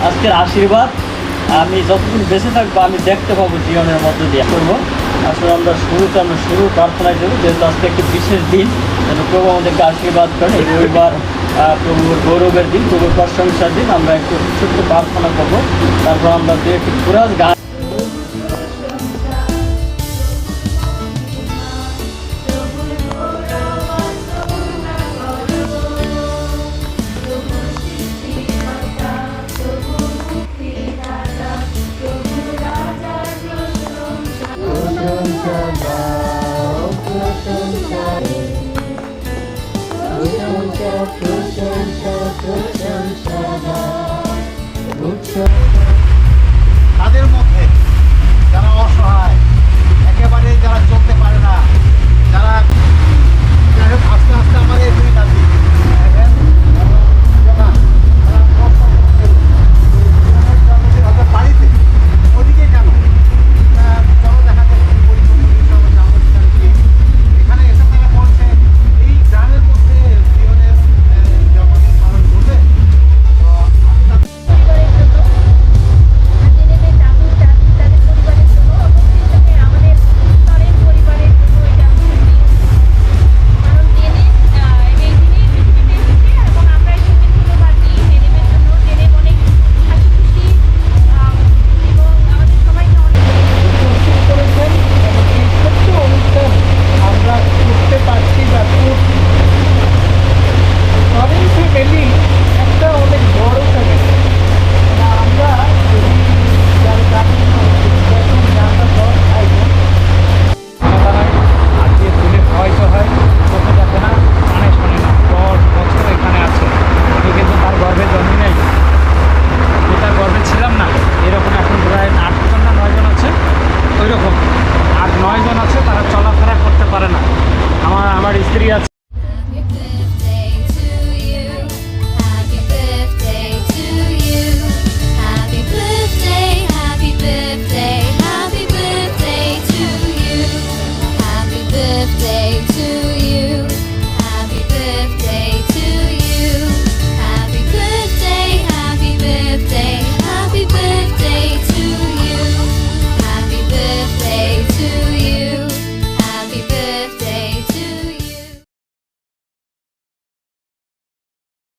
আজকের আশীর্বাদ আমি যতদিন বেঁচে থাকবো আমি দেখতে পাবো জীবনের মধ্য দিয়ে করবো। আসলে আমরা শুরু প্রার্থনায় যাবো, যেহেতু আজকে একটি বিশেষ দিন, যেন প্রভু আমাদেরকে আশীর্বাদ করেন। এই রবিবার প্রভুর গৌরবের দিন, প্রভুর প্রশংসার দিন। আমরা একটু ছোট্ট প্রার্থনা করবো, তারপর আমরা দু একটি পুরাজ গান প্রশংসা